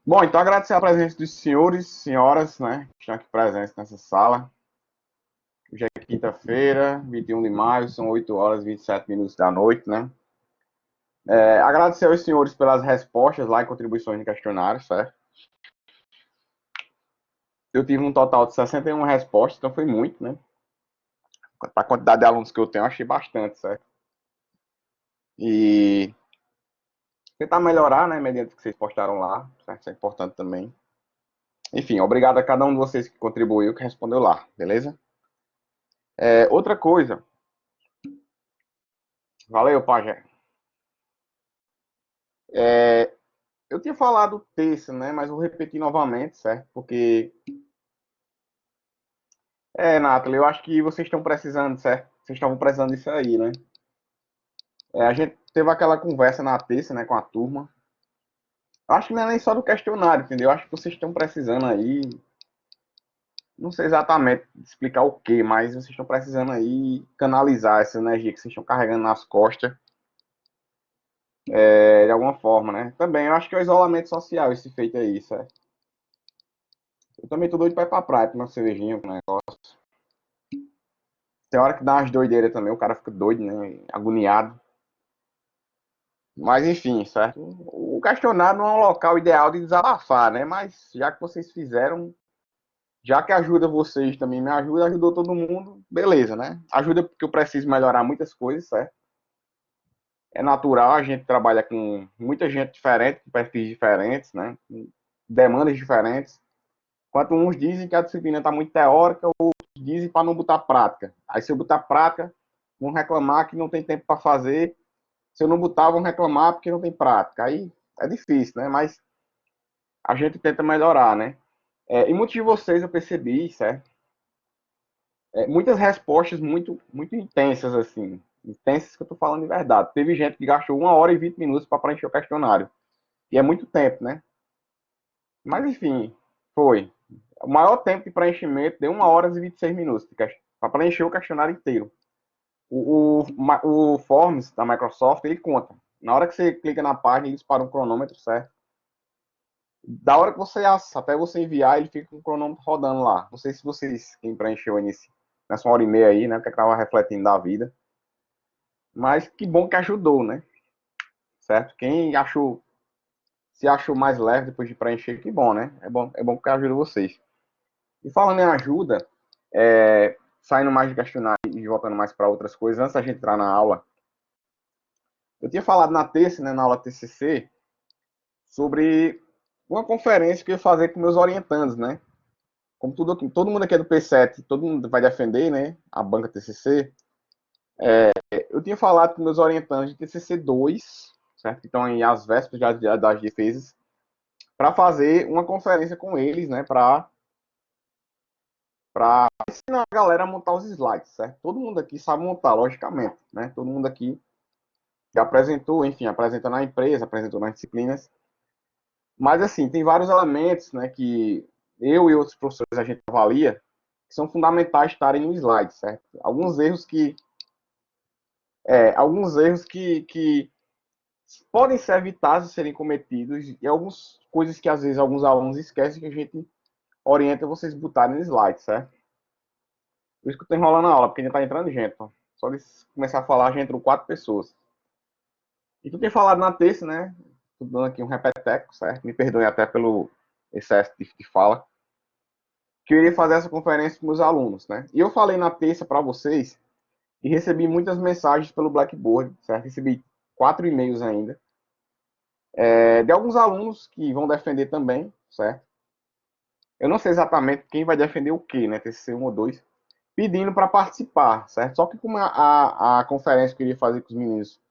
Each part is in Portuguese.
Bom, então agradecer a presença dos senhores, senhoras, né, que estão aqui presentes nessa sala. Hoje é quinta-feira, 21 de maio, são 8 horas e 27 minutos da noite, né? Agradecer aos senhores pelas respostas lá e contribuições no questionário, certo? Eu tive um total de 61 respostas, então foi muito, né? A quantidade de alunos que eu tenho, eu achei bastante, certo? E tentar melhorar, né, mediante o que vocês postaram lá, certo? Isso é importante também. Enfim, obrigado a cada um de vocês que contribuiu, que respondeu lá, beleza? Outra coisa, valeu, Pajé. É, eu tinha falado terça, né? Mas vou repetir novamente, certo? Porque, Nathalie, eu acho que vocês estão precisando, certo? Vocês estavam precisando disso aí, né? A gente teve aquela conversa na terça, né, com a turma. Eu acho que não é nem só do questionário, entendeu? Eu acho que vocês estão precisando aí, não sei exatamente explicar o que, mas vocês estão precisando aí canalizar essa energia que vocês estão carregando nas costas, de alguma forma, né? Também, eu acho que é o isolamento social esse feito aí, certo? Eu também tô doido pra ir pra praia, tomar uma cervejinha, né? Tem hora que dá umas doideiras também, o cara fica doido, né? Agoniado. Mas enfim, certo? O questionário não é um local ideal de desabafar, né? Mas já que vocês fizeram, já que ajuda vocês também me ajuda, ajudou todo mundo, beleza, né? Ajuda porque eu preciso melhorar muitas coisas, certo? É natural, a gente trabalha com muita gente diferente, com perfis diferentes, né? Com demandas diferentes. Enquanto uns dizem que a disciplina está muito teórica, outros dizem para não botar prática. Aí se eu botar prática, vão reclamar que não tem tempo para fazer. Se eu não botar, vão reclamar porque não tem prática. Aí é difícil, né? Mas a gente tenta melhorar, né? E muitos de vocês eu percebi, certo? Muitas respostas muito intensas, assim. Intensas que eu tô falando de verdade. Teve gente que gastou 1 hora e 20 minutos para preencher o questionário. E é muito tempo, né? Mas enfim, foi. O maior tempo de preenchimento deu 1 hora e 26 minutos para preencher o questionário inteiro. O Forms da Microsoft, ele conta. Na hora que você clica na página, ele dispara um cronômetro, certo? Da hora que você até você enviar, ele fica com o cronômetro rodando lá. Não sei se vocês, quem preencheu nessa 1 hora e meia aí, né? O que estava refletindo da vida. Mas que bom que ajudou, né? Certo? Quem achou, se achou mais leve depois de preencher, que bom, né? É bom que ajuda vocês. E falando em ajuda, saindo mais de questionário e voltando mais para outras coisas, antes da gente entrar na aula, eu tinha falado na terça, né, na aula TCC, sobre uma conferência que eu ia fazer com meus orientandos, né? Como todo mundo aqui é do P7, todo mundo vai defender, né, a banca TCC. Eu tinha falado com meus orientandos de TCC 2, certo? Que estão aí às vésperas das defesas, para fazer uma conferência com eles, né, para ensinar a galera a montar os slides, certo? Todo mundo aqui sabe montar, logicamente, né? Todo mundo aqui já apresentou, enfim, apresentou na empresa, apresentou nas disciplinas. Mas, assim, tem vários elementos, né, que eu e outros professores a gente avalia, que são fundamentais estarem no slide, certo? Alguns erros que podem ser evitados de serem cometidos e algumas coisas que, às vezes, alguns alunos esquecem que a gente orienta vocês botarem no slide, certo? Por isso que eu tô enrolando a aula, porque ainda tá entrando gente, ó. Só de começar a falar, já entrou 4 pessoas. E tu tem falado na terça, né? Tô dando aqui um repeteco, certo? Me perdoe até pelo excesso de fala. Que eu iria fazer essa conferência com meus alunos, né? E eu falei na terça para vocês e recebi muitas mensagens pelo Blackboard, certo? Recebi 4 e-mails ainda. De alguns alunos que vão defender também, certo? Eu não sei exatamente quem vai defender o que, né? TCC 1 ou 2, pedindo para participar, certo? Só que como a conferência que eu iria fazer com os meninos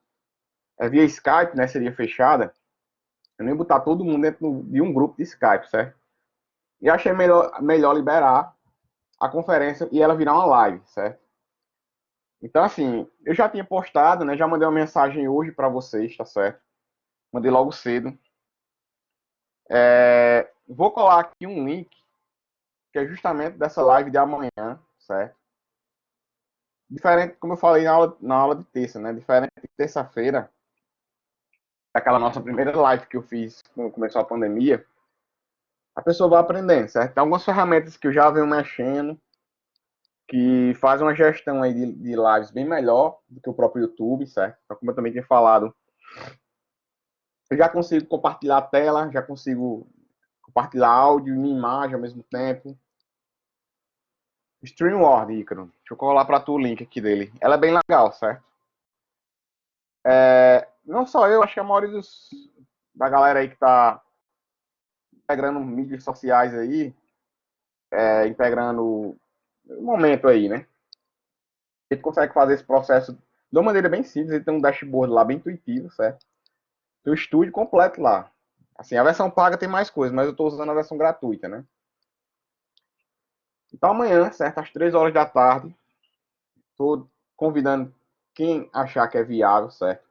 via Skype, né? Seria fechada, eu nem ia botar todo mundo dentro de um grupo de Skype, certo? E achei melhor liberar a conferência e ela virar uma live, certo? Então, assim, eu já tinha postado, né? Já mandei uma mensagem hoje para vocês, tá certo? Mandei logo cedo. Vou colar aqui um link, que é justamente dessa live de amanhã, certo? Diferente, como eu falei na aula de terça, né? Diferente de terça-feira, aquela nossa primeira live que eu fiz quando começou a pandemia, a pessoa vai aprendendo, certo? Tem algumas ferramentas que eu já venho mexendo, que fazem uma gestão aí de lives bem melhor do que o próprio YouTube, certo? Então, como eu também tinha falado, eu já consigo compartilhar a tela, já consigo compartilhar áudio e imagem ao mesmo tempo. StreamYard, Ícaro. Deixa eu colar para tu o link aqui dele. Ela é bem legal, certo? Não só eu, acho que a maioria da galera aí que tá integrando mídias sociais aí, integrando o momento aí, né? A gente consegue fazer esse processo de uma maneira bem simples. Ele tem um dashboard lá bem intuitivo, certo? Tem o estúdio completo lá. Assim, a versão paga tem mais coisas, mas eu estou usando a versão gratuita, né? Então amanhã, certo? Às 3 horas da tarde, estou convidando quem achar que é viável, certo?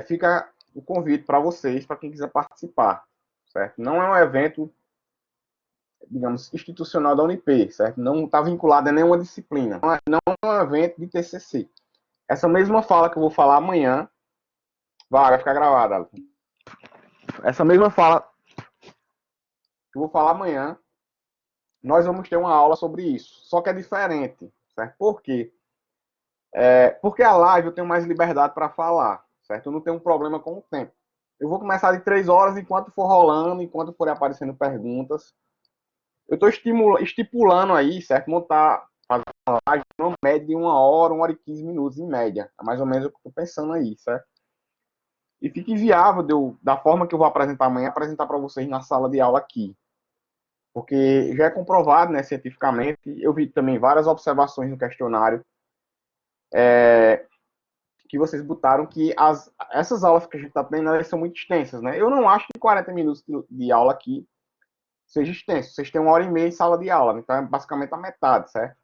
Fica o convite para vocês, para quem quiser participar, certo? Não é um evento, digamos, institucional da Unip, certo? Não está vinculado a nenhuma disciplina. Não é um evento de TCC. Essa mesma fala que eu vou falar amanhã, vai ficar gravada. Essa mesma fala que eu vou falar amanhã, nós vamos ter uma aula sobre isso. Só que é diferente, certo? Por quê? Porque a live eu tenho mais liberdade para falar, certo? Eu não tenho um problema com o tempo. Eu vou começar de 3 horas enquanto for rolando, enquanto forem aparecendo perguntas. Eu estou estipulando aí, certo? Montar, fazer uma live uma média de 1 e 15 minutos, em média. É mais ou menos o que eu estou pensando aí, certo? E fica inviável da forma que eu vou apresentar amanhã, apresentar para vocês na sala de aula aqui. Porque já é comprovado, né, cientificamente, eu vi também várias observações no questionário, que vocês botaram que essas aulas que a gente está tendo, elas são muito extensas, né? Eu não acho que 40 minutos de aula aqui seja extenso. Vocês têm 1 hora e meia em sala de aula, então é basicamente a metade, certo?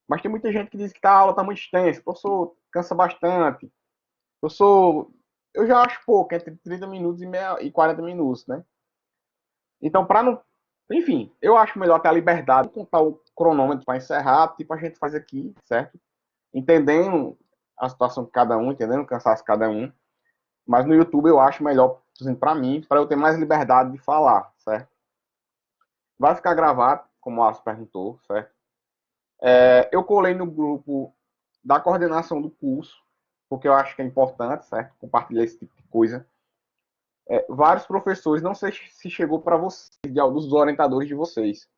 Mas tem muita gente que diz que a aula está muito extensa, professor, cansa bastante. Professor, eu já acho pouco, entre 30 minutos e 40 minutos, né? Então, para não. Enfim, eu acho melhor ter a liberdade de contar o cronômetro para encerrar, tipo a gente faz aqui, certo? Entendendo a situação de cada um, entendendo o cansaço de cada um. Mas no YouTube eu acho melhor, para mim, para eu ter mais liberdade de falar, certo? Vai ficar gravado, como o Alisson perguntou, certo? Eu colei no grupo da coordenação do curso, porque eu acho que é importante, certo? Compartilhar esse tipo de coisa. Vários professores, não sei se chegou para vocês, dos orientadores de vocês,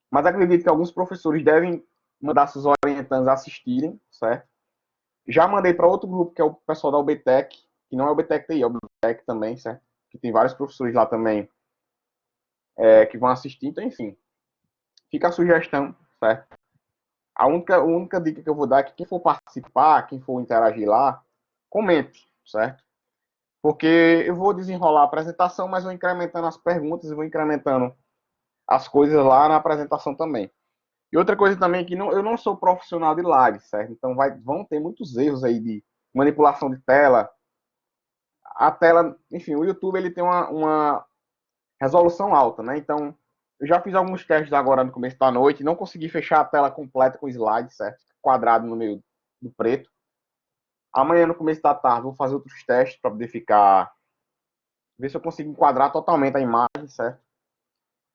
mas acredito que alguns professores devem mandar seus orientandos assistirem, certo? Já mandei para outro grupo, que é o pessoal da UBTEC, que não é o UBTEC TI, é o UBTEC também, certo? Que tem vários professores lá também que vão assistir, então, enfim. Fica a sugestão, certo? A única dica que eu vou dar é que quem for participar, quem for interagir lá, comente, certo? Porque eu vou desenrolar a apresentação, mas vou incrementando as perguntas e vou incrementando as coisas lá na apresentação também. E outra coisa também é que eu não sou profissional de live, certo? Então vão ter muitos erros aí de manipulação de tela. A tela, enfim, o YouTube ele tem uma resolução alta, né? Então, eu já fiz alguns testes agora no começo da noite, não consegui fechar a tela completa com slide, certo? Quadrado no meio do preto. Amanhã, no começo da tarde, vou fazer outros testes para poder ficar. Ver se eu consigo enquadrar totalmente a imagem, certo?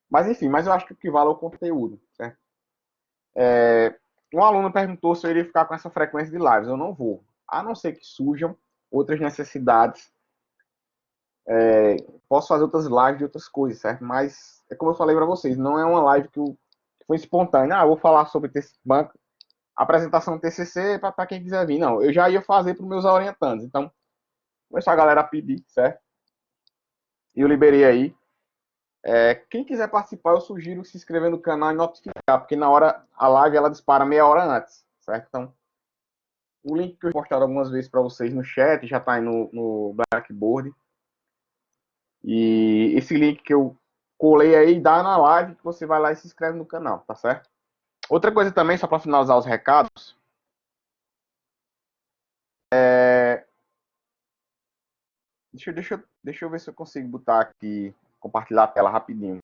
Mas enfim, mas eu acho que o que vale é o conteúdo, certo? Um aluno perguntou se eu iria ficar com essa frequência de lives. Eu não vou. A não ser que surjam outras necessidades. Posso fazer outras lives de outras coisas, certo? Mas é como eu falei para vocês, não é uma live que foi espontânea. Eu vou falar sobre banco, apresentação do TCC para quem quiser vir. Não, eu já ia fazer para os meus orientandos. Então, começou a galera a pedir, certo? E eu liberei aí. Quem quiser participar, eu sugiro se inscrever no canal e notificar, porque na hora a live ela dispara meia hora antes, certo? Então, o link que eu postado algumas vezes para vocês no chat já está aí no Blackboard. E esse link que eu colei aí dá na live que você vai lá e se inscreve no canal, tá certo? Outra coisa também, só para finalizar os recados, deixa eu ver se eu consigo botar aqui, compartilhar a tela rapidinho.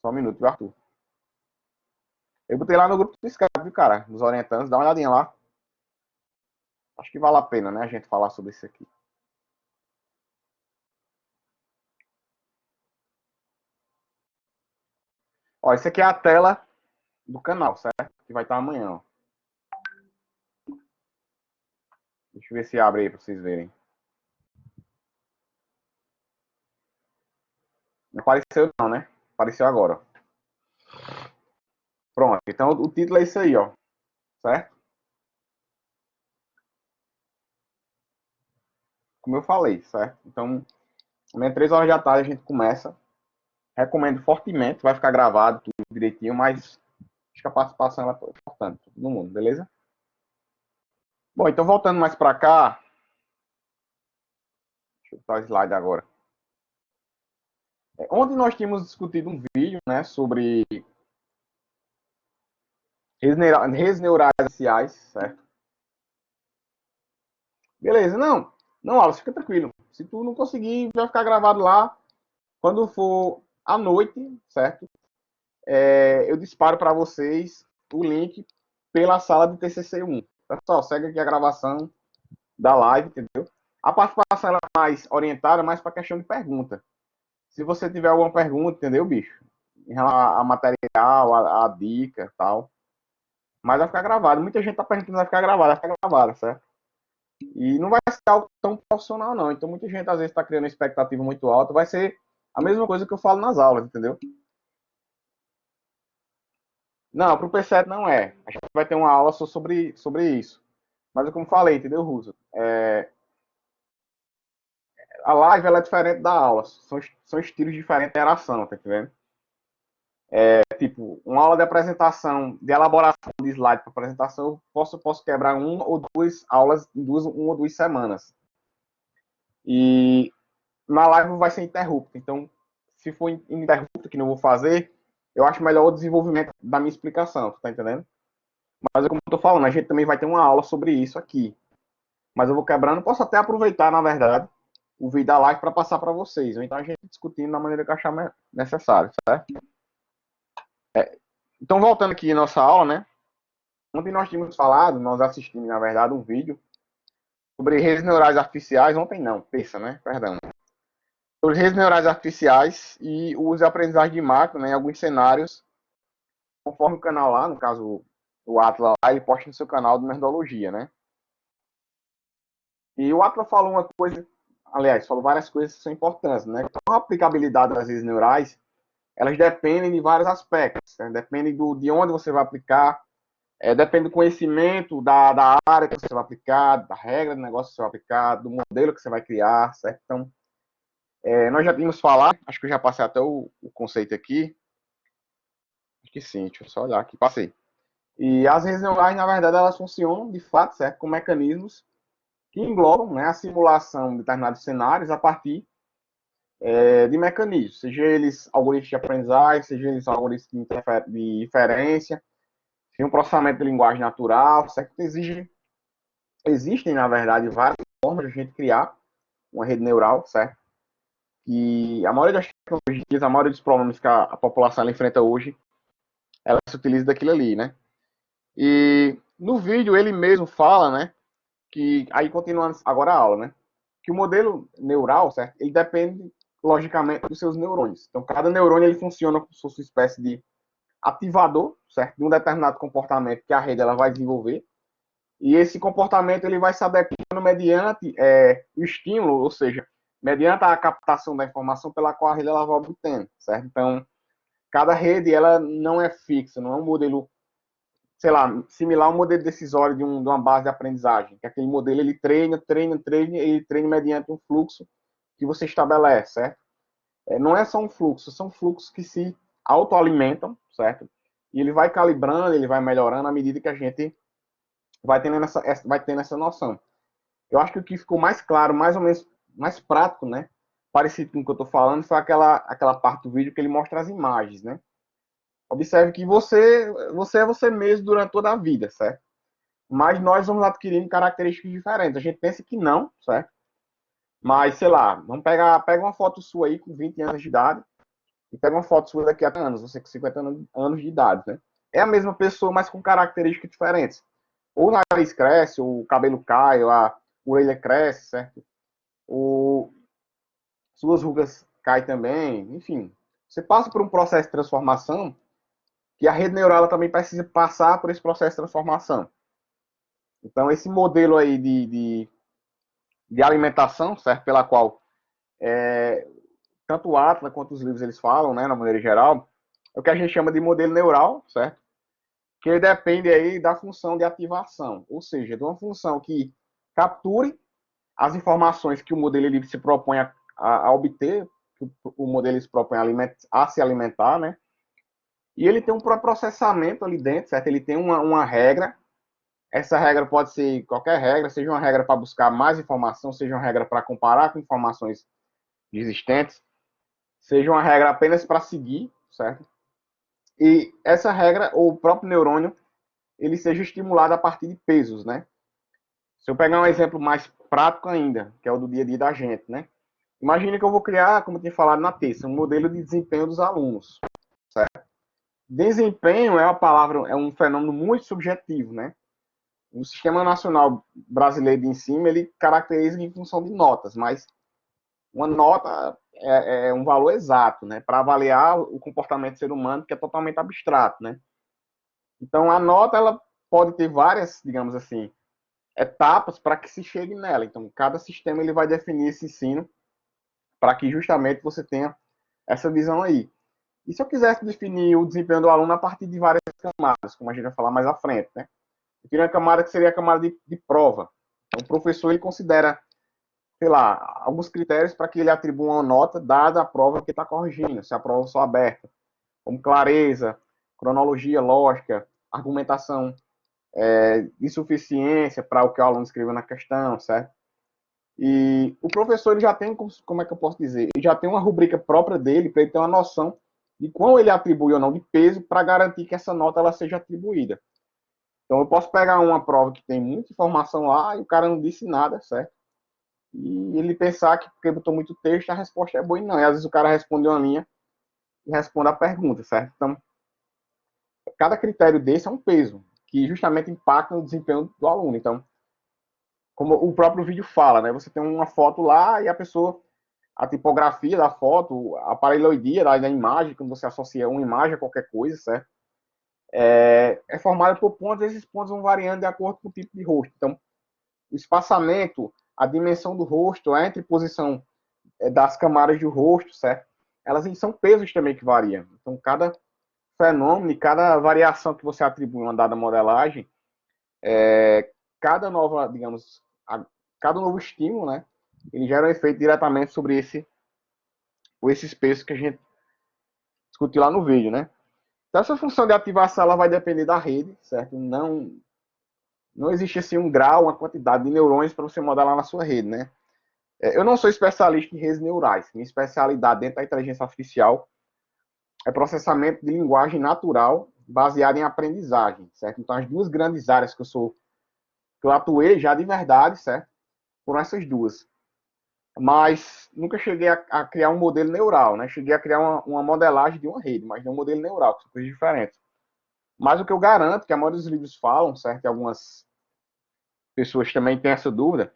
Só um minuto, viu, Arthur? Eu botei lá no grupo do Skype, viu, cara? Dos orientandos, dá uma olhadinha lá. Acho que vale a pena, né, a gente falar sobre isso aqui. Ó, essa aqui é a tela do canal, certo? Que vai estar amanhã, ó. Deixa eu ver se abre aí para vocês verem. Não apareceu não, né? Apareceu agora. Pronto. Então o título é isso aí, ó. Certo? Como eu falei, certo? Então, amanhã 3 horas da tarde a gente começa. Recomendo fortemente, vai ficar gravado tudo direitinho, mas acho que a participação é importante, todo mundo, beleza? Bom, então voltando mais para cá, deixa eu botar o slide agora. Onde nós tínhamos discutido um vídeo, né, sobre redes neurais artificiais, certo? Beleza, não, Alan, fica tranquilo. Se tu não conseguir, vai ficar gravado lá. Quando for à noite, certo? Eu disparo para vocês o link pela sala de TCC1. Pessoal, segue aqui a gravação da live, entendeu? A participação é mais orientada, mais para questão de pergunta. Se você tiver alguma pergunta, entendeu, bicho? Em relação a material, a dica e tal. Mas vai ficar gravado. Muita gente tá perguntando, vai ficar gravado, vai ficar gravado, certo? E não vai ser algo tão profissional, não. Então, muita gente às vezes está criando uma expectativa muito alta. Vai ser a mesma coisa que eu falo nas aulas, entendeu? Não, para o P7 não é. A gente vai ter uma aula só sobre isso. Mas, como falei, entendeu, Russo? A live ela é diferente da aula. São estilos diferentes de interação, tá entendendo? Tipo, uma aula de apresentação, de elaboração de slide para apresentação, eu posso quebrar uma ou duas aulas em uma ou duas semanas. E na live vai ser interrupto. Então, se for interrupto, que não vou fazer, eu acho melhor o desenvolvimento da minha explicação, tá entendendo? Mas, como eu tô falando, a gente também vai ter uma aula sobre isso aqui. Mas eu vou quebrando, posso até aproveitar, na verdade, o vídeo da live para passar para vocês. Ou então a gente discutindo da maneira que eu achar necessário, certo? Então, voltando aqui à nossa aula, né? Ontem nós tínhamos falado, nós assistimos, na verdade, um vídeo sobre redes neurais artificiais. Ontem não, terça, né? Perdão. Sobre redes neurais artificiais e o uso de aprendizagem de máquina, né, em alguns cenários, conforme o canal lá, no caso o Atlas lá, ele posta no seu canal de Nerdologia, né? E o Atlas falou uma coisa, aliás, falou várias coisas que são importantes, né? Então, a aplicabilidade das redes neurais, elas dependem de vários aspectos, né? Depende de onde você vai aplicar, depende do conhecimento da área que você vai aplicar, da regra do negócio que você vai aplicar, do modelo que você vai criar, certo? Então, nós já tínhamos falado, acho que eu já passei até o conceito aqui, acho que sim, deixa eu só olhar aqui, passei. E as redes neurais, na verdade, elas funcionam, de fato, certo? Com mecanismos que englobam, né, a simulação de determinados cenários a partir de mecanismos, seja eles algoritmos de aprendizagem, seja eles algoritmos de inferência, seja um processamento de linguagem natural, certo? Existem, na verdade, várias formas de a gente criar uma rede neural, certo? E a maioria das tecnologias, a maioria dos problemas que a população enfrenta hoje, ela se utiliza daquilo ali, né? E no vídeo ele mesmo fala, né, que aí continuando agora a aula, né, que o modelo neural, certo? Ele depende logicamente dos seus neurônios. Então cada neurônio ele funciona como se fosse uma espécie de ativador, certo? De um determinado comportamento que a rede ela vai desenvolver. E esse comportamento ele vai se adequando mediante o estímulo, ou seja, mediante a captação da informação pela qual a rede ela vai obtendo, certo? Então, cada rede ela não é fixa, não é um modelo, sei lá, similar a um modelo decisório de uma base de aprendizagem, que aquele modelo ele ele treina mediante um fluxo que você estabelece, certo? Não é só um fluxo, são fluxos que se autoalimentam, certo? E ele vai calibrando, ele vai melhorando à medida que a gente vai tendo essa noção. Eu acho que o que ficou mais claro, mais ou menos, mais prático, né? Parecido com o que eu estou falando, foi aquela parte do vídeo que ele mostra as imagens, né? Observe que você é você mesmo durante toda a vida, certo? Mas nós vamos adquirindo características diferentes. A gente pensa que não, certo? Mas, sei lá, pega uma foto sua aí com 20 anos de idade e pega uma foto sua daqui a anos, você com 50 anos de idade, né? É a mesma pessoa, mas com características diferentes. Ou o nariz cresce, ou o cabelo cai, ou a orelha cresce, certo? Ou suas rugas caem também, enfim. Você passa por um processo de transformação que a rede neural ela também precisa passar por esse processo de transformação. Então, esse modelo aí de alimentação, certo? Pela qual tanto o Atlas quanto os livros eles falam, né, na maneira geral, é o que a gente chama de modelo neural, certo? Que ele depende aí da função de ativação, ou seja, de uma função que capture as informações que o modelo ele se propõe a obter, que o modelo se propõe a se alimentar, né? E ele tem um processamento ali dentro, certo? Ele tem uma regra. Essa regra pode ser qualquer regra, seja uma regra para buscar mais informação, seja uma regra para comparar com informações existentes, seja uma regra apenas para seguir, certo? E essa regra, ou o próprio neurônio, ele seja estimulado a partir de pesos, né? Se eu pegar um exemplo mais prático ainda, que é o do dia a dia da gente, né? Imagine que eu vou criar, como eu tinha falado na terça, um modelo de desempenho dos alunos, certo? Desempenho é uma palavra, é um fenômeno muito subjetivo, né? O Sistema Nacional Brasileiro de Ensino, ele caracteriza em função de notas, mas uma nota é um valor exato, né? Para avaliar o comportamento do ser humano, que é totalmente abstrato, né? Então, a nota, ela pode ter várias, digamos assim, etapas para que se chegue nela. Então, cada sistema ele vai definir esse ensino para que justamente você tenha essa visão aí. E se eu quisesse definir o desempenho do aluno a partir de várias camadas, como a gente vai falar mais à frente, né? Eu teria uma camada que seria a camada de prova. Então, o professor ele considera, sei lá, alguns critérios para que ele atribua uma nota dada a prova que está corrigindo, se a prova só aberta, como clareza, cronologia, lógica, argumentação de suficiência para o que o aluno escreveu na questão, certo? E o professor ele já tem, como é que eu posso dizer, ele já tem uma rubrica própria dele para ele ter uma noção de quão ele atribui ou não de peso para garantir que essa nota ela seja atribuída. Então eu posso pegar uma prova que tem muita informação lá e o cara não disse nada, certo? E ele pensar que porque botou muito texto a resposta é boa e não. E às vezes o cara responde uma linha e responde a pergunta, certo? Então cada critério desse é um peso que justamente impacta no desempenho do aluno. Então, como o próprio vídeo fala, né? Você tem uma foto lá e a pessoa, a tipografia da foto, a paraleloidia da imagem, quando você associa uma imagem a qualquer coisa, certo? É formada por pontos, e esses pontos vão variando de acordo com o tipo de rosto. Então, o espaçamento, a dimensão do rosto, a entreposição das camadas do rosto, certo? Elas são pesos também que variam. Então, cada fenômeno, cada variação que você atribui a uma dada modelagem, cada nova, digamos, cada novo estímulo, né? Ele gera um efeito diretamente sobre esses pesos que a gente discutiu lá no vídeo, né? Então, essa função de ativação ela vai depender da rede, certo? Não existe assim um grau, uma quantidade de neurônios para você modelar na sua rede, né? Eu não sou especialista em redes neurais. Minha especialidade dentro da inteligência artificial é processamento de linguagem natural baseada em aprendizagem, certo? Então, as duas grandes áreas que eu atuei já de verdade, certo? Foram essas duas. Mas nunca cheguei a criar um modelo neural, né? Cheguei a criar uma modelagem de uma rede, mas não um modelo neural, que são coisas diferentes. Mas o que eu garanto, que a maioria dos livros falam, certo? E algumas pessoas também têm essa dúvida,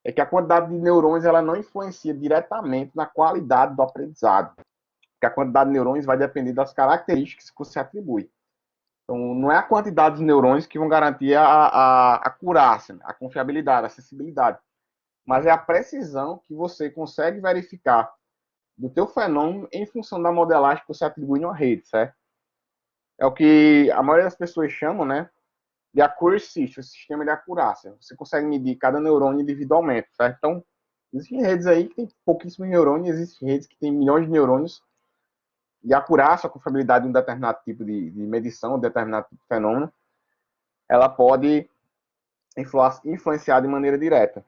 é que a quantidade de neurônios ela não influencia diretamente na qualidade do aprendizado. Porque a quantidade de neurônios vai depender das características que você atribui. Então, não é a quantidade de neurônios que vão garantir a acurácia, a confiabilidade, a acessibilidade, mas é a precisão que você consegue verificar do teu fenômeno em função da modelagem que você atribui numa rede, certo? É o que a maioria das pessoas chamam, né, de accuracy, o sistema de acurácia. Você consegue medir cada neurônio individualmente, certo? Então, existem redes aí que tem pouquíssimos neurônios, existem redes que tem milhões de neurônios, e a acurácia, a confiabilidade de um determinado tipo de medição, um determinado tipo de fenômeno, ela pode influenciar de maneira direta.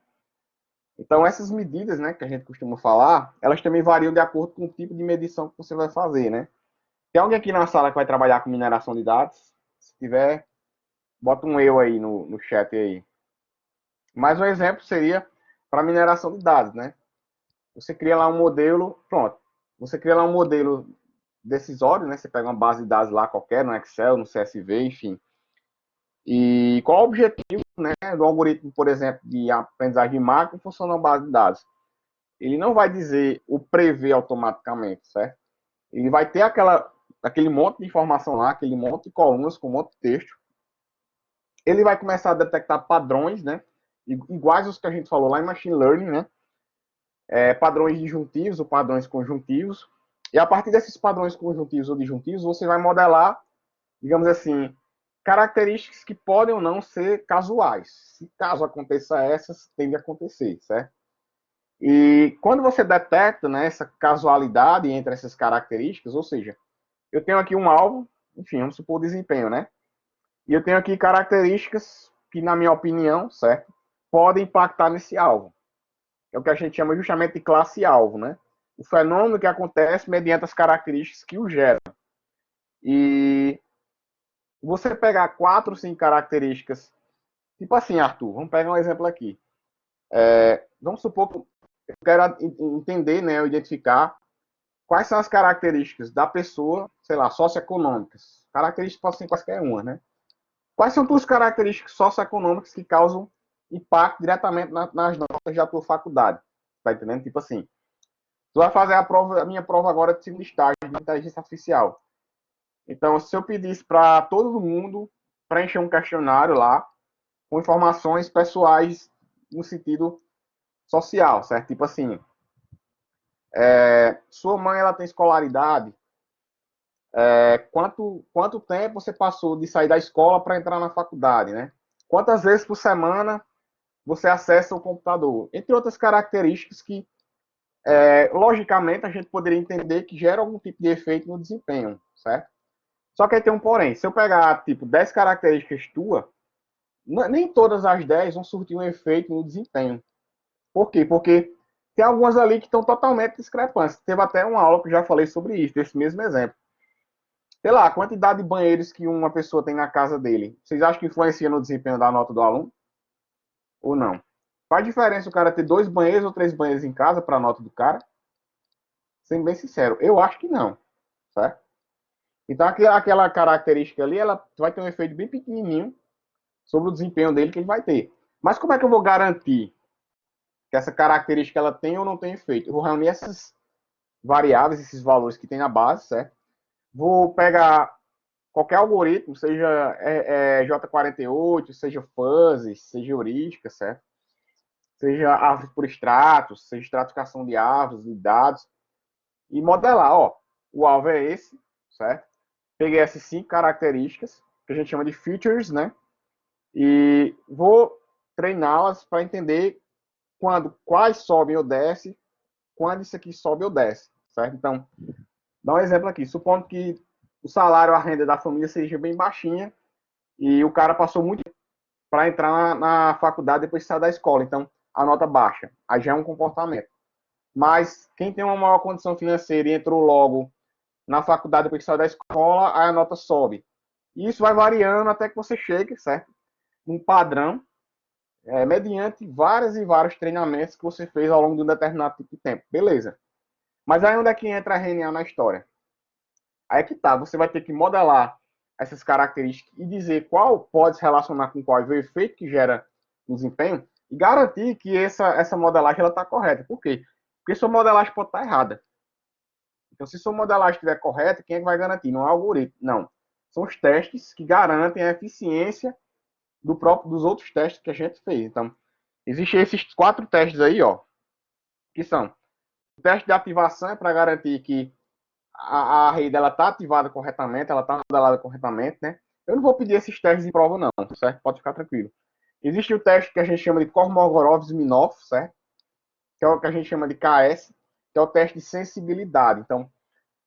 Então, essas medidas, né, que a gente costuma falar, elas também variam de acordo com o tipo de medição que você vai fazer, né? Tem alguém aqui na sala que vai trabalhar com mineração de dados? Se tiver, bota um eu aí no chat aí. Mais um exemplo seria para mineração de dados, né? Você cria lá um modelo, pronto. Você cria lá um modelo decisório, né? Você pega uma base de dados lá qualquer, no Excel, no CSV, enfim. E qual o objetivo, né, do algoritmo, por exemplo, de aprendizagem de máquina em função de uma base de dados? Ele não vai dizer o prever automaticamente, certo? Ele vai ter aquela aquele monte de informação lá, aquele monte de colunas com um monte de texto, ele vai começar a detectar padrões, né? Iguais aos que a gente falou lá em Machine Learning, né? Padrões disjuntivos ou padrões conjuntivos. E a partir desses padrões conjuntivos ou disjuntivos, você vai modelar, digamos assim, características que podem ou não ser casuais. Se caso aconteça essas, tende a acontecer, certo? E quando você detecta, né, essa casualidade entre essas características, ou seja, eu tenho aqui um alvo, enfim, vamos supor o desempenho, né? E eu tenho aqui características que, na minha opinião, certo, podem impactar nesse alvo. É o que a gente chama justamente de classe-alvo, né? O fenômeno que acontece mediante as características que o geram. E você pegar 4, 5 características, tipo assim, Arthur, vamos pegar um exemplo aqui. Vamos supor que eu quero entender, né, ou identificar quais são as características da pessoa, sei lá, socioeconômicas. Características podem ser quaisquer uma, né? Quais são as características socioeconômicas que causam impacto diretamente nas notas da tua faculdade? Tá entendendo? Tipo assim, tu vai fazer a minha prova agora de segundo estágio de inteligência artificial. Então, se eu pedisse para todo mundo preencher um questionário lá com informações pessoais no sentido social, certo? Tipo assim, sua mãe ela tem escolaridade, quanto tempo você passou de sair da escola para entrar na faculdade, né? Quantas vezes por semana você acessa o computador? Entre outras características que, logicamente, a gente poderia entender que gera algum tipo de efeito no desempenho, certo? Só que aí tem um porém. Se eu pegar, tipo, 10 características tuas, nem todas as 10 vão surtir um efeito no desempenho. Por quê? Porque tem algumas ali que estão totalmente discrepantes. Teve até uma aula que eu já falei sobre isso, desse mesmo exemplo. Sei lá, a quantidade de banheiros que uma pessoa tem na casa dele. Vocês acham que influencia no desempenho da nota do aluno? Ou não? Faz diferença o cara ter 2 banheiros ou 3 banheiros em casa para a nota do cara? Sendo bem sincero, eu acho que não, certo? Então aquela característica ali, ela vai ter um efeito bem pequenininho sobre o desempenho dele que ele vai ter. Mas como é que eu vou garantir que essa característica ela tem ou não tem efeito? Eu vou reunir essas variáveis, esses valores que tem na base, certo? Vou pegar qualquer algoritmo, seja J48, seja fuzzy, seja heurística, certo? Seja árvore por estratos, seja estratificação de árvores, de dados, e modelar, ó, o alvo é esse, certo? Peguei essas 5 características, que a gente chama de features, né? E vou treiná-las para entender quais sobem ou descem, quando isso aqui sobe ou desce, certo? Então, dá um exemplo aqui. Supondo que o salário, a renda da família seja bem baixinha e o cara passou muito para entrar na faculdade depois de sair da escola. Então, a nota baixa. Aí já é um comportamento. Mas quem tem uma maior condição financeira e entrou logo na faculdade depois que saiu da escola, aí a nota sobe. E isso vai variando até que você chegue, certo? Um padrão, mediante vários e vários treinamentos que você fez ao longo de um determinado tipo de tempo. Beleza. Mas aí onde é que entra a RNA na história? Aí é que tá, você vai ter que modelar essas características e dizer qual pode se relacionar com qual e o efeito que gera no desempenho e garantir que essa modelagem está correta. Por quê? Porque sua modelagem pode estar errada. Então, se sua modelagem estiver correta, quem é que vai garantir? Não é o algoritmo, não. São os testes que garantem a eficiência dos outros testes que a gente fez. Então, existem esses 4 testes aí, ó, que são o teste de ativação é para garantir que a rede está ativada corretamente, ela está modelada corretamente, né? Eu não vou pedir esses testes em prova, não, certo? Pode ficar tranquilo. Existe o teste que a gente chama de Kolmogorov-Smirnov, certo? Que é o que a gente chama de KS, que é o teste de sensibilidade. Então,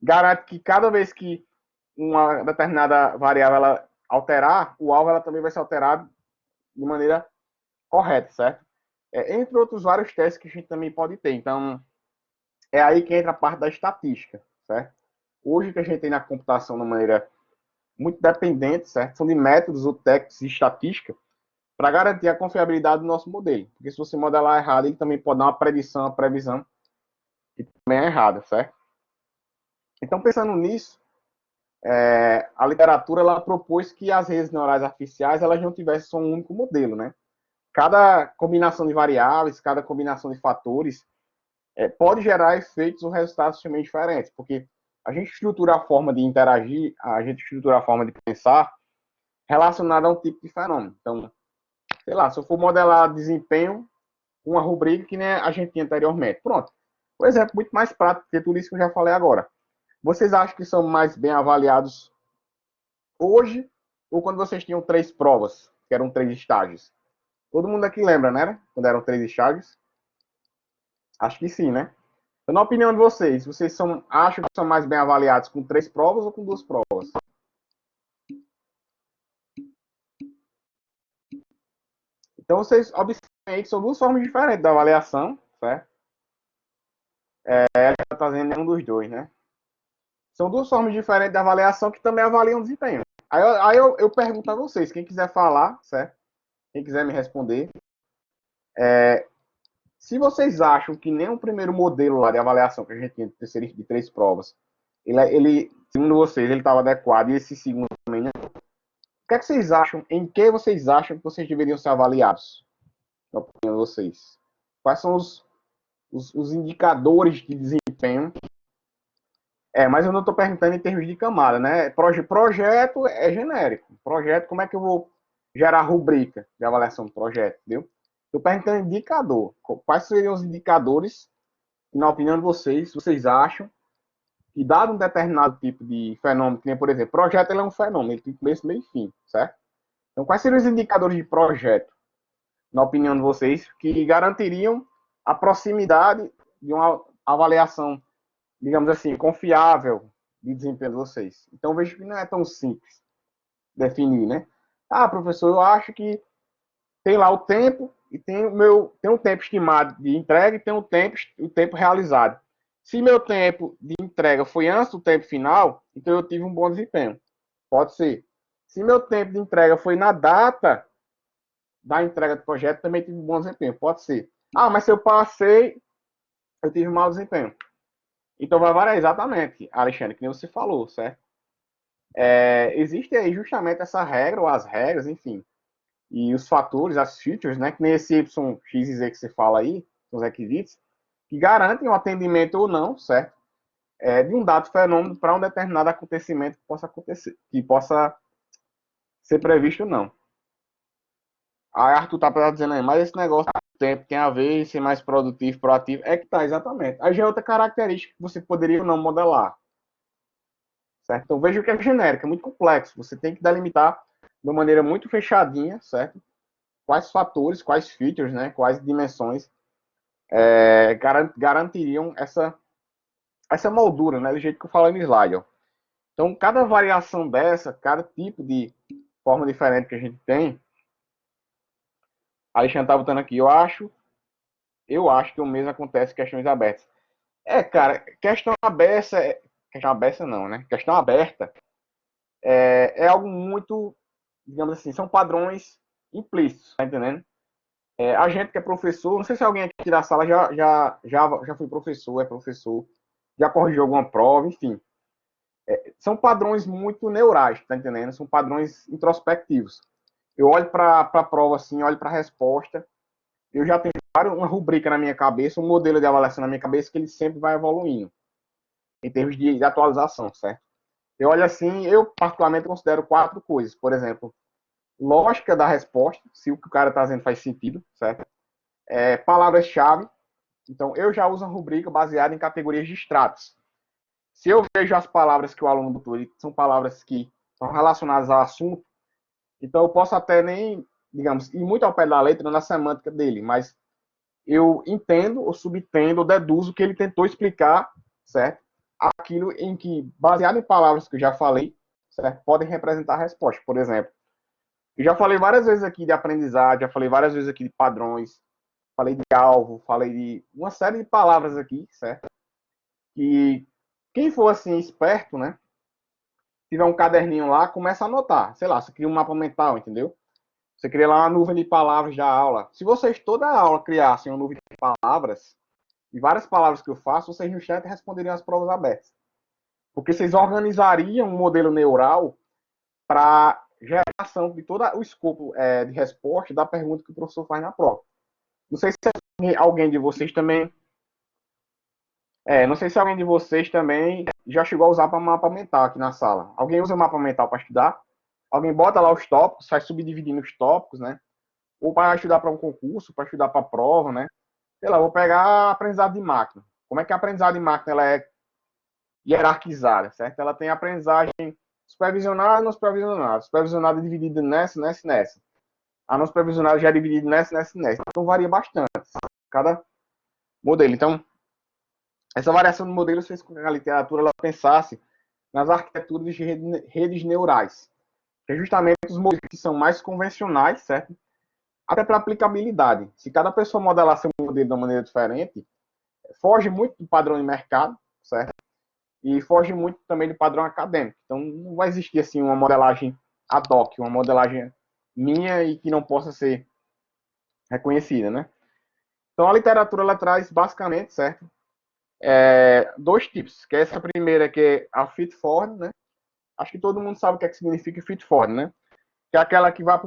garante que cada vez que uma determinada variável ela alterar, o alvo ela também vai ser alterado de maneira correta, certo? Entre outros vários testes que a gente também pode ter. Então, é aí que entra a parte da estatística, certo? Hoje que a gente tem na computação de maneira muito dependente, certo? São de métodos ou técnicos de estatística para garantir a confiabilidade do nosso modelo. Porque se você modelar errado, ele também pode dar uma predição, uma previsão que também é errada, certo? Então, pensando nisso, a literatura ela propôs que as redes neurais artificiais elas não tivessem só um único modelo, né? Cada combinação de variáveis, cada combinação de fatores pode gerar efeitos ou resultados também diferentes, porque A gente estrutura a forma de interagir, a gente estrutura a forma de pensar relacionada a um tipo de fenômeno. Então, sei lá, se eu for modelar desempenho, uma rubrica que nem a gente tinha anteriormente. Pronto. Um exemplo muito mais prático, que tudo isso que eu já falei agora. Vocês acham que são mais bem avaliados hoje ou quando vocês tinham 3 provas, que eram 3 estágios? Todo mundo aqui lembra, né? Quando eram 3 estágios? Acho que sim, né? Então, na opinião de vocês, acham que são mais bem avaliados com 3 provas ou com 2 provas? Então, vocês observam que são 2 formas diferentes da avaliação, certo? Ela está fazendo nenhum dos dois, né? São 2 formas diferentes de avaliação que também avaliam o desempenho. Aí eu pergunto a vocês, quem quiser falar, certo? Quem quiser me responder. Se vocês acham que nem o primeiro modelo lá de avaliação que a gente tinha de 3 provas, segundo vocês, ele estava adequado e esse segundo também não. O que é que vocês acham? Em que vocês acham que vocês deveriam ser avaliados? Na opinião de vocês. Quais são os indicadores de desempenho? Mas eu não estou perguntando em termos de camada, né? Projeto é genérico. Projeto, como é que eu vou gerar rubrica de avaliação do projeto, entendeu? Estou perguntando indicador. Quais seriam os indicadores, que, na opinião de vocês acham que, dado um determinado tipo de fenômeno, que nem, por exemplo, projeto ele é um fenômeno, ele tem começo, meio e fim, certo? Então, quais seriam os indicadores de projeto, na opinião de vocês, que garantiriam a proximidade de uma avaliação, digamos assim, confiável de desempenho de vocês? Então, vejo que não é tão simples definir, né? Ah, professor, eu acho que tem lá o tempo e tem um tempo estimado de entrega e tem o tempo realizado. Se meu tempo de entrega foi antes do tempo final, então eu tive um bom desempenho. Pode ser. Se meu tempo de entrega foi na data da entrega do projeto, também tive um bom desempenho. Pode ser. Ah, mas se eu passei, eu tive um mau desempenho. Então vai variar exatamente, Alexandre, que nem você falou, certo? Existe aí justamente essa regra, ou as regras, enfim, e os fatores, as features, né, que nem esse Y, X e Z que você fala aí, os requisitos, que garantem o atendimento ou não, certo? De um dado fenômeno para um determinado acontecimento que possa acontecer, que possa ser previsto ou não. Aí Arthur tá dizendo aí, mas esse negócio do tempo tem a ver em ser mais produtivo, proativo, é que tá, exatamente. Aí já é outra característica que você poderia ou não modelar, certo? Então veja que é genérico, é muito complexo, você tem que delimitar de uma maneira muito fechadinha, certo? Quais fatores, quais features, né, quais dimensões garantiriam essa moldura, né, do jeito que eu falei no slide. Ó. Então, cada variação dessa, cada tipo de forma diferente que a gente tem, a Alexandre tá botando aqui, eu acho que o mesmo acontece em questões abertas. Cara, questão aberta não, né? Questão aberta é algo muito, digamos assim, são padrões implícitos, tá entendendo? A gente que é professor, não sei se alguém aqui da sala já foi professor, é professor, já corrigiu alguma prova, enfim. São padrões muito neurais, tá entendendo? São padrões introspectivos. Eu olho para a prova assim, olho para a resposta, eu já tenho uma rubrica na minha cabeça, um modelo de avaliação na minha cabeça que ele sempre vai evoluindo, em termos de atualização, certo? Eu olho assim, eu particularmente considero 4 coisas. Por exemplo, lógica da resposta, se o que o cara está dizendo faz sentido, certo? Palavras-chave. Então, eu já uso uma rubrica baseada em categorias de extratos. Se eu vejo as palavras que o aluno botou, são palavras que estão relacionadas ao assunto, então eu posso até nem, digamos, ir muito ao pé da letra na semântica dele, mas eu entendo, ou subtendo, ou deduzo que ele tentou explicar, certo? Aquilo em que, baseado em palavras que eu já falei, certo? Podem representar a resposta. Por exemplo, eu já falei várias vezes aqui de aprendizagem, já falei várias vezes aqui de padrões, falei de alvo, falei de uma série de palavras aqui, certo? Que quem for assim esperto, né? Tiver um caderninho lá, começa a anotar. Sei lá, você cria um mapa mental, entendeu? Você cria lá uma nuvem de palavras da aula. Se vocês toda a aula criassem uma nuvem de palavras, e várias palavras que eu faço, vocês no chat responderiam as provas abertas. Porque vocês organizariam um modelo neural para geração de todo o escopo de resposta da pergunta que o professor faz na prova. Não sei se alguém de vocês também. Não sei se alguém de vocês também já chegou a usar para mapa mental aqui na sala. Alguém usa o mapa mental para estudar? Alguém bota lá os tópicos, sai subdividindo os tópicos, né? Ou para estudar para um concurso, para estudar para a prova, né? Sei lá, vou pegar aprendizado de máquina. Como é que a aprendizado de máquina ela é hierarquizada, certo? Ela tem aprendizagem supervisionada e não supervisionada. Supervisionada é dividida nessa. A não supervisionada já é dividida nessa. Então varia bastante cada modelo. Então, essa variação de modelos fez com que a literatura ela pensasse nas arquiteturas de redes neurais, que é justamente os modelos que são mais convencionais, certo? Até para aplicabilidade. Se cada pessoa modelar seu modelo de uma maneira diferente, foge muito do padrão de mercado, certo? E foge muito também do padrão acadêmico. Então, não vai existir assim uma modelagem ad hoc, uma modelagem minha e que não possa ser reconhecida, né? Então, a literatura ela traz basicamente, certo? Dois tipos, que é essa primeira que é a fit forward, né? Acho que todo mundo sabe o que, é que significa fit forward, né? Que é aquela que vai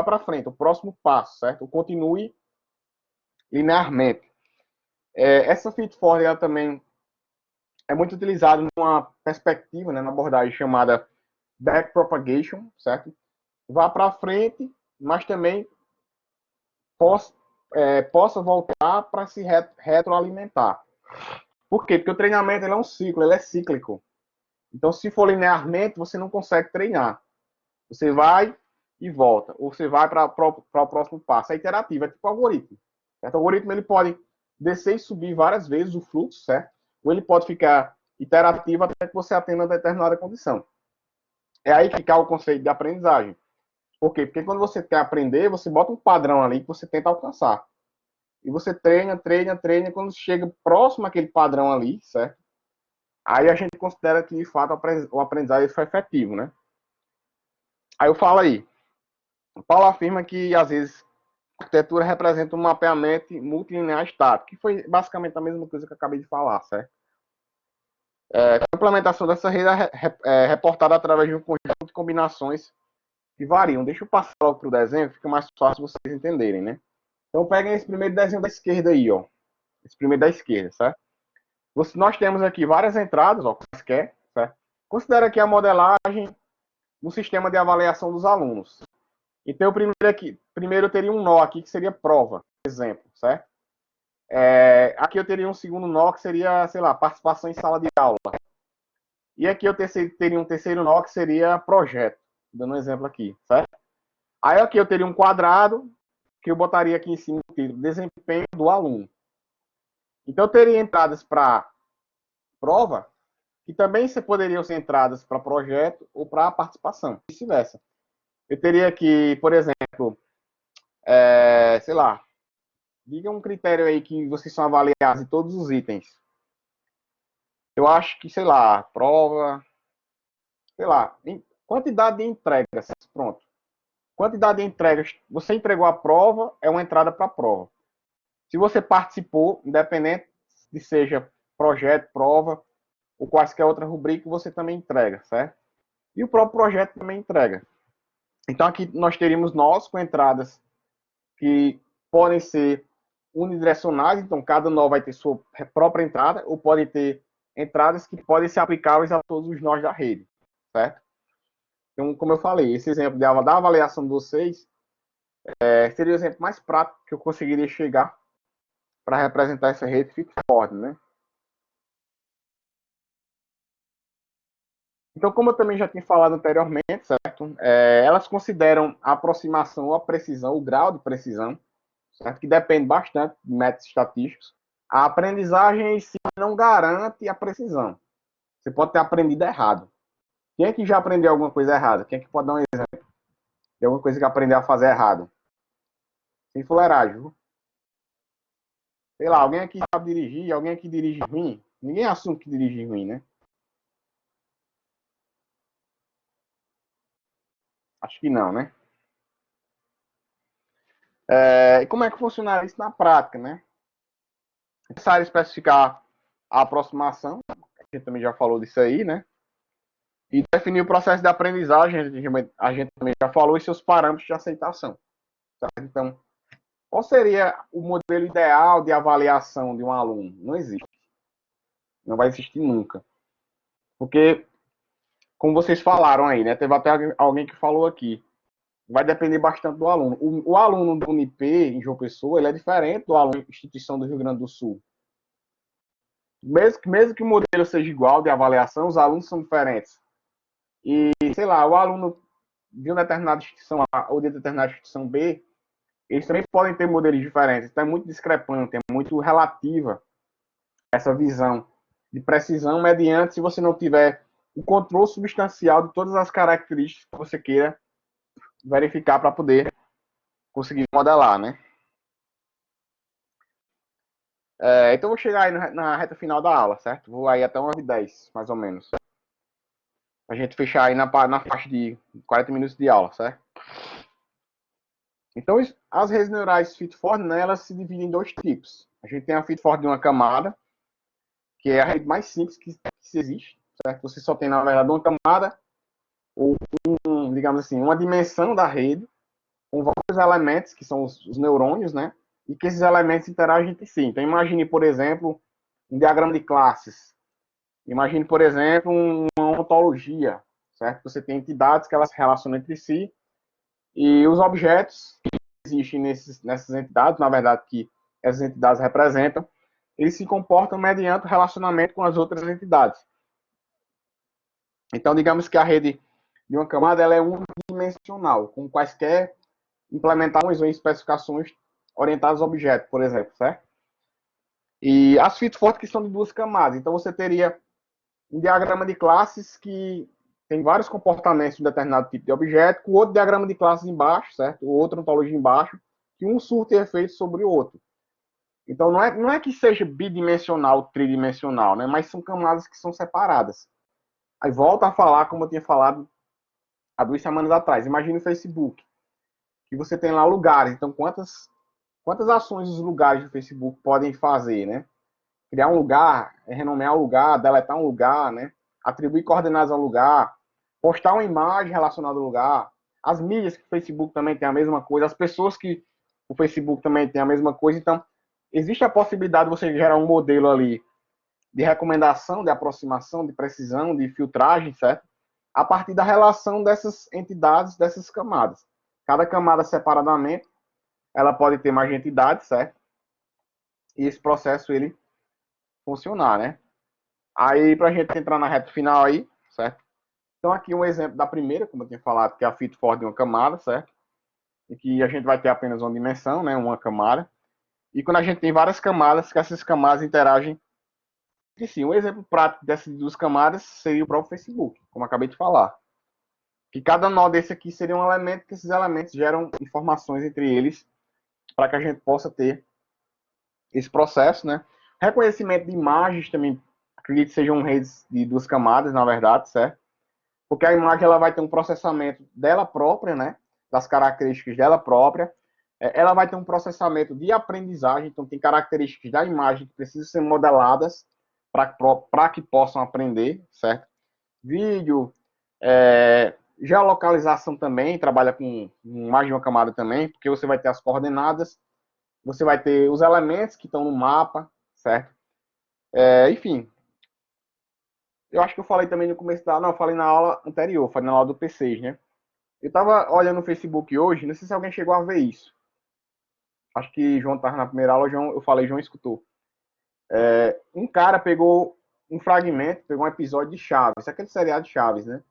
para frente, o próximo passo, certo? O continue linearmente. Essa fit forward ela também é muito utilizada numa perspectiva, né, numa abordagem chamada backpropagation, certo? Vá para frente, mas também possa voltar para se retroalimentar. Por quê? Porque o treinamento ele é um ciclo, ele é cíclico. Então, se for linearmente, você não consegue treinar. Você vai e volta, ou você vai para o próximo passo. É iterativo, é tipo algoritmo. Certo? O algoritmo ele pode descer e subir várias vezes o fluxo, certo? Ou ele pode ficar iterativo até que você atenda uma determinada condição. É aí que fica o conceito de aprendizagem. Por quê? Porque quando você quer aprender, você bota um padrão ali que você tenta alcançar. E você treina, quando chega próximo àquele padrão ali, certo? Aí a gente considera que, de fato, o aprendizagem foi efetivo, né? Aí eu falo aí. O Paulo afirma que, às vezes, a arquitetura representa um mapeamento multilinear estático, que foi basicamente a mesma coisa que eu acabei de falar, certo? A implementação dessa rede é reportada através de um conjunto de combinações que variam. Deixa eu passar logo para o desenho, fica mais fácil vocês entenderem, né? Então, peguem esse primeiro desenho da esquerda aí, ó. Esse primeiro da esquerda, certo? Nós temos aqui várias entradas, ó, quaisquer, certo? Considera aqui a modelagem no sistema de avaliação dos alunos. Então, primeiro eu teria um nó aqui, que seria prova, exemplo, certo? Aqui eu teria um segundo nó, que seria, sei lá, participação em sala de aula. E aqui eu teria um terceiro nó, que seria projeto, dando um exemplo aqui, certo? Aí aqui eu teria um quadrado, que eu botaria aqui em cima o título, desempenho do aluno. Então, eu teria entradas para prova, que também poderiam ser entradas para projeto ou para participação, vice-versa. Eu teria aqui, por exemplo, sei lá, diga um critério aí que vocês são avaliados em todos os itens. Eu acho que, sei lá, prova, sei lá, quantidade de entregas, pronto. Quantidade de entregas, você entregou a prova, é uma entrada para a prova. Se você participou, independente de seja projeto, prova, ou quaisquer outra rubrica, você também entrega, certo? E o próprio projeto também entrega. Então aqui nós teríamos nós com entradas que podem ser unidirecionais, então cada nó vai ter sua própria entrada, ou podem ter entradas que podem ser aplicáveis a todos os nós da rede, certo? Então, como eu falei, esse exemplo da avaliação de vocês seria o exemplo mais prático que eu conseguiria chegar para representar essa rede Fitford, né? Então, como eu também já tinha falado anteriormente, certo? Elas consideram a aproximação ou a precisão, o grau de precisão, certo? Que depende bastante de métodos estatísticos. A aprendizagem em si não garante a precisão. Você pode ter aprendido errado. Quem é que já aprendeu alguma coisa errada? Quem é que pode dar um exemplo de alguma coisa que aprendeu a fazer errado? Sem fuleiragem, viu? Sei lá, alguém aqui sabe dirigir, alguém aqui dirige ruim? Ninguém assume que dirige ruim, né? Acho que não, né? E como é que funciona isso na prática, né? É necessário especificar a aproximação, a gente também já falou disso aí, né? E definir o processo de aprendizagem, a gente também já falou, e seus parâmetros de aceitação. Certo? Então, qual seria o modelo ideal de avaliação de um aluno? Não existe. Não vai existir nunca. Porque, como vocês falaram aí, né? Teve até alguém que falou aqui. Vai depender bastante do aluno. O aluno do Unip, em João Pessoa, ele é diferente do aluno da instituição do Rio Grande do Sul. Mesmo que o modelo seja igual de avaliação, os alunos são diferentes. E, sei lá, o aluno de uma determinada instituição A ou de determinada instituição B, eles também podem ter modelos diferentes. Então é muito discrepante, é muito relativa essa visão de precisão mediante se você não tiver o controle substancial de todas as características que você queira verificar para poder conseguir modelar, né? Então eu vou chegar aí na reta final da aula, certo? Vou aí até 1h10, mais ou menos. A gente fechar aí na faixa de 40 minutos de aula, certo? Então, as redes neurais feed-forward, né, elas se dividem em dois tipos. A gente tem a feed-forward de uma camada, que é a rede mais simples que existe, certo? Você só tem, na verdade, uma camada, ou, digamos assim, uma dimensão da rede, com vários elementos, que são os neurônios, né? E que esses elementos interagem entre si. Então, imagine, por exemplo, um diagrama de classes. Imagine, por exemplo, uma ontologia, certo? Você tem entidades que elas se relacionam entre si, e os objetos que existem nessas entidades, na verdade, que essas entidades representam, eles se comportam mediante o relacionamento com as outras entidades. Então, digamos que a rede de uma camada ela é unidimensional, com quaisquer implementações ou especificações orientadas a objetos, por exemplo, certo? E as feed-forward que são de duas camadas. Então, você teria um diagrama de classes que tem vários comportamentos de um determinado tipo de objeto, com outro diagrama de classes embaixo, certo? O outro ontologia embaixo, que um surte efeito sobre o outro. Então, não é que seja bidimensional, tridimensional, né? Mas são camadas que são separadas. Aí volta a falar, como eu tinha falado há 2 semanas atrás. Imagine o Facebook, que você tem lá lugares. Então, quantas ações os lugares do Facebook podem fazer, né? Criar um lugar, renomear um lugar, deletar um lugar, né? Atribuir coordenadas ao lugar, postar uma imagem relacionada ao lugar. As mídias que o Facebook também tem a mesma coisa, as pessoas que o Facebook também tem a mesma coisa. Então, existe a possibilidade de você gerar um modelo ali de recomendação, de aproximação, de precisão, de filtragem, certo? A partir da relação dessas entidades, dessas camadas. Cada camada separadamente, ela pode ter mais entidades, certo? E esse processo, ele funcionar, né? Aí, para a gente entrar na reta final aí, certo? Então, aqui um exemplo da primeira, como eu tinha falado, que é a feed-forward de uma camada, certo? E que a gente vai ter apenas uma dimensão, né? Uma camada. E quando a gente tem várias camadas, que essas camadas interagem entre si. Um exemplo prático dessas duas camadas seria o próprio Facebook, como eu acabei de falar. Que cada nó desse aqui seria um elemento, que esses elementos geram informações entre eles, para que a gente possa ter esse processo, né? Reconhecimento de imagens também, acredito que sejam redes de duas camadas, na verdade, certo? Porque a imagem ela vai ter um processamento dela própria, né? Das características dela própria. Ela vai ter um processamento de aprendizagem, então tem características da imagem que precisam ser modeladas para que possam aprender, certo? Vídeo, geolocalização também, trabalha com mais de uma camada também, porque você vai ter as coordenadas, você vai ter os elementos que estão no mapa, certo? Enfim, eu acho que eu falei também no começo da... Não, eu falei na aula anterior, falei na aula do P6, né? Eu tava olhando no Facebook hoje, não sei se alguém chegou a ver isso. Acho que João estava na primeira aula, eu falei, João escutou. Um cara pegou um fragmento, pegou um episódio de Chaves, aquele seriado de Chaves, né?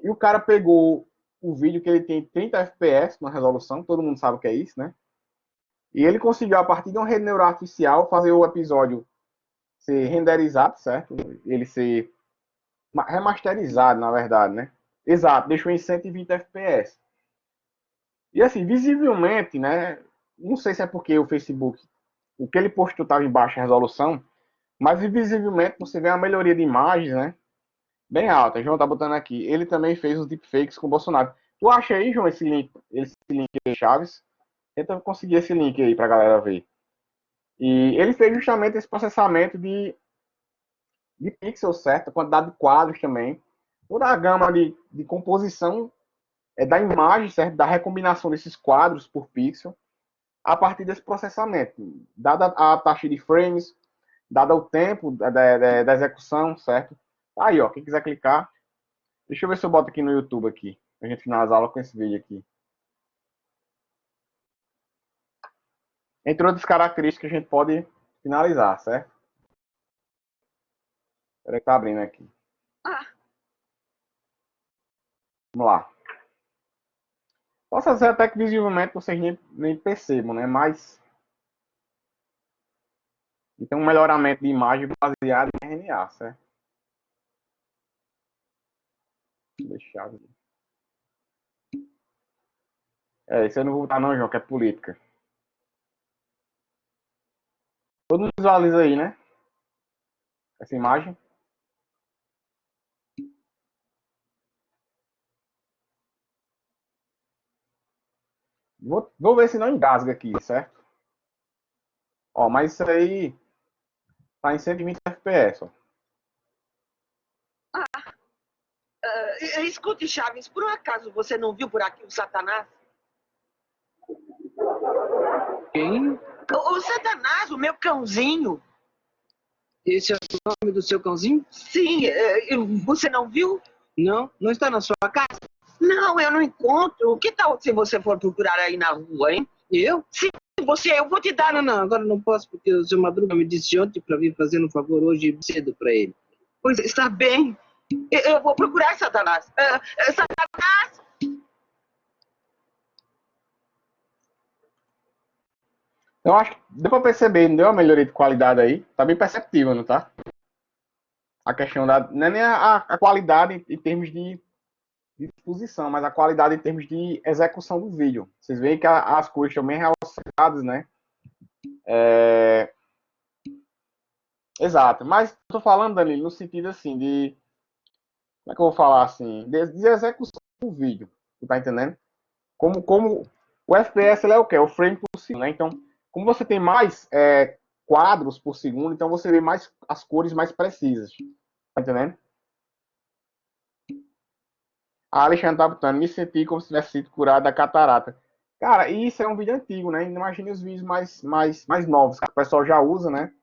E o cara pegou o vídeo que ele tem 30 FPS na resolução, todo mundo sabe o que é isso, né? E ele conseguiu, a partir de uma rede neural artificial, fazer o episódio ser renderizado, certo? Ele ser remasterizado, na verdade, né? Exato, deixou em 120 FPS. E assim, visivelmente, né? Não sei se é porque o Facebook, o que ele postou estava em baixa resolução, mas visivelmente você vê uma melhoria de imagens, né? Bem alta. O João tá botando aqui. Ele também fez os deepfakes com o Bolsonaro. Tu acha aí, João, esse link aí, Chaves? Tenta conseguir esse link aí pra galera ver. E ele fez justamente esse processamento de pixels, certo? A quantidade de quadros também. Toda a gama de composição da imagem, certo? Da recombinação desses quadros por pixel a partir desse processamento. Dada a taxa de frames, dado o tempo da execução, certo? Aí, ó, quem quiser clicar. Deixa eu ver se eu boto aqui no YouTube aqui. A gente finalizar a aula com esse vídeo aqui. Entre outras características que a gente pode finalizar, certo? Espera que tá abrindo aqui. Vamos lá. Posso fazer até que visivelmente vocês nem percebam, né? Mas tem um melhoramento de imagem baseado em RNA, certo? Deixar. Isso eu não vou botar não, João, que é política. Todo mundo visualiza aí, né? Essa imagem. Vou ver se não engasga aqui, certo? Ó, mas isso aí tá em 120 FPS, ó. Escute, Chaves, por um acaso você não viu por aqui o Satanás? Quem? O Satanás, o meu cãozinho. Esse é o nome do seu cãozinho? Sim, você não viu? Não, não está na sua casa. Não, eu não encontro. Que tal se você for procurar aí na rua, hein? Eu? Sim, eu vou te dar. Não, agora não posso porque o seu Madruga me disse ontem para vir fazer um favor hoje cedo para ele. Pois está bem. Eu vou procurar Satanás. Satanás! Eu acho que deu pra perceber, não deu uma melhoria de qualidade aí. Tá bem perceptível, não tá? A questão da. Não é nem a qualidade em termos de exposição, mas a qualidade em termos de execução do vídeo. Vocês veem que as cores estão bem realçadas, né? Exato. Mas eu tô falando, Danilo, no sentido assim, de. Como é que eu vou falar assim? De execução do vídeo. Tu tá entendendo? Como o FPS ele é o quê? É o frame por segundo, né? Então, como você tem mais quadros por segundo, então você vê mais as cores mais precisas. Tá entendendo? A Alexandre tá botando, me senti como se tivesse sido curado da catarata. Cara, isso é um vídeo antigo, né? Imagine os vídeos mais novos que o pessoal já usa, né?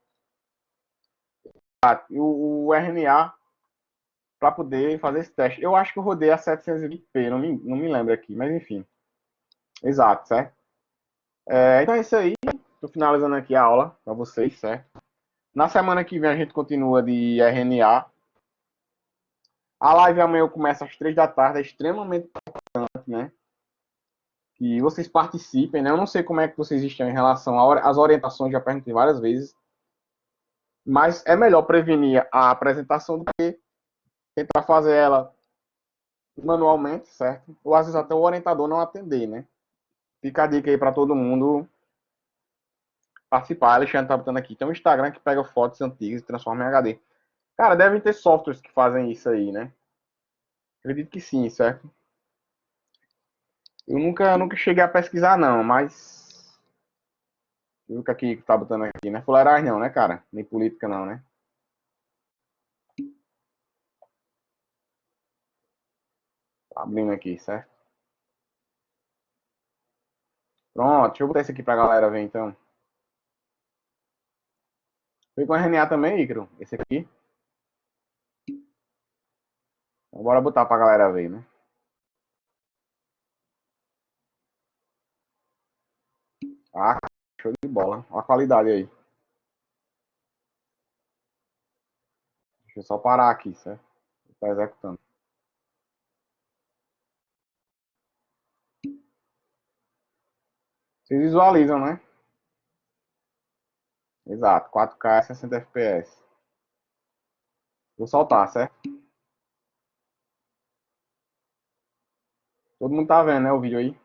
O RNA para poder fazer esse teste. Eu acho que eu rodei a 720p, não me lembro aqui, mas enfim. Exato, certo? Então é isso aí. Tô finalizando aqui a aula para vocês, certo? Na semana que vem a gente continua de RNA. A live amanhã começa às 3 da tarde, é extremamente importante, né? Que vocês participem, né? Eu não sei como é que vocês estão em relação às orientações, já perguntei várias vezes, mas é melhor prevenir a apresentação do que tentar fazer ela manualmente, certo? Ou às vezes até o orientador não atender, né? Fica a dica aí para todo mundo participar. Alexandre tá botando aqui. Tem um Instagram que pega fotos antigas e transforma em HD. Cara, devem ter softwares que fazem isso aí, né? Acredito que sim, certo? Eu nunca cheguei a pesquisar, não, mas. O que aqui tá botando aqui, né? Fuleiragem não, né, cara? Nem política não, né? Tá abrindo aqui, certo? Pronto, deixa eu botar esse aqui pra galera ver então. Foi com RNA também, Icaro? Esse aqui. Então, bora botar pra galera ver, né? Ah, show de bola. Olha a qualidade aí. Deixa eu só parar aqui, certo? Tá executando. Vocês visualizam, né? Exato, 4K 60 FPS. Vou soltar, certo? Todo mundo tá vendo, né, o vídeo aí?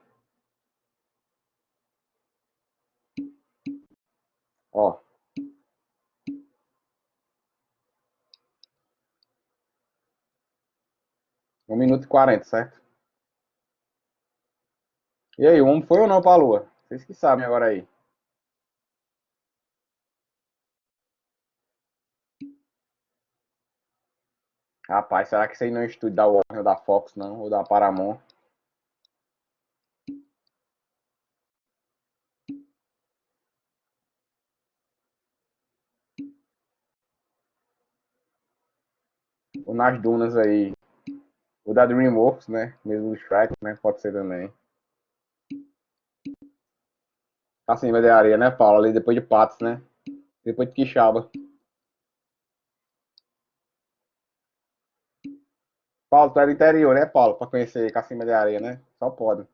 Ó, 1 minuto e 40, certo? E aí, o homem foi ou não pra lua? Vocês que sabem agora aí. Rapaz, será que isso aí não é estúdio da Warner ou da Fox, não? Ou da Paramount? Ou nas dunas aí. O da DreamWorks, né? Mesmo do Shrek, né? Pode ser também. Cacimba de Areia, né, Paulo? Ali depois de Patos, né? Depois de Quixaba. Paulo, tu é do interior, né, Paulo? Pra conhecer Cacimba de Areia, né? Só pode.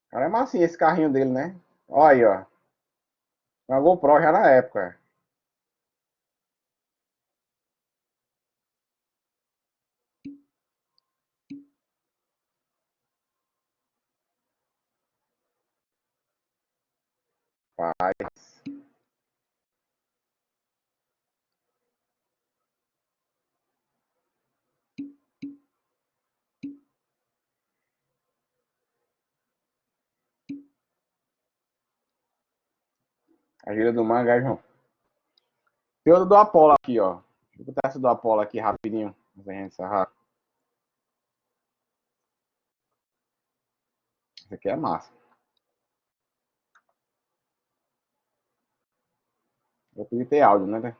Cara, é massinha esse carrinho dele, né? Olha aí, ó. Uma GoPro já na época. Paz. A gira do manga, João. Tem outra do Apollo aqui, ó. Deixa eu botar essa do Apollo aqui rapidinho. Pra gente encerrar. Essa aqui é massa. Eu podia ter áudio, né?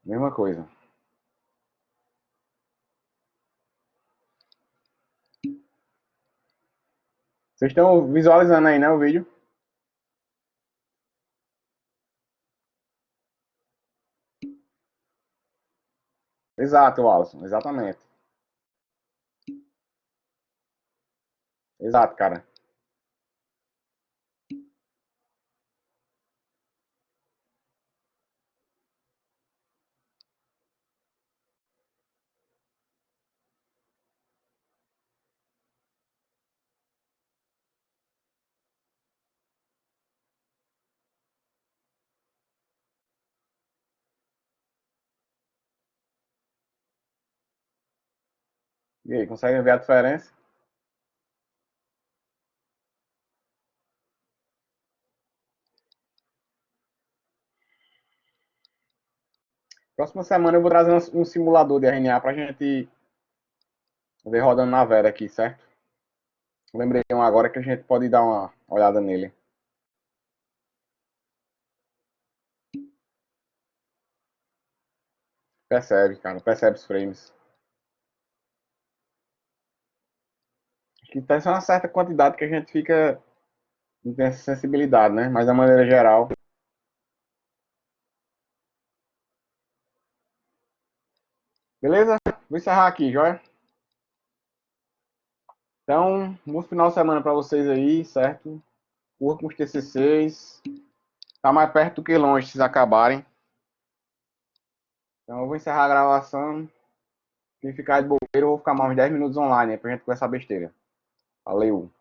Mesma coisa. Vocês estão visualizando aí, né, o vídeo? Exato, Alisson. Exatamente. Exato, cara. E aí, consegue ver a diferença? Próxima semana eu vou trazer um simulador de RNA pra gente ver rodando na Vera aqui, certo? Lembrei um agora que a gente pode dar uma olhada nele. Percebe, cara. Percebe os frames. Acho que tem uma certa quantidade que a gente fica. Não tem essa sensibilidade, né? Mas da maneira geral. Beleza? Vou encerrar aqui, joia? Então, bom final de semana pra vocês aí, certo? Curtam os TCCs. Tá mais perto do que longe, se acabarem. Então eu vou encerrar a gravação. Quem ficar de bobeira, eu vou ficar mais uns 10 minutos online aí pra gente conversar besteira. Valeu!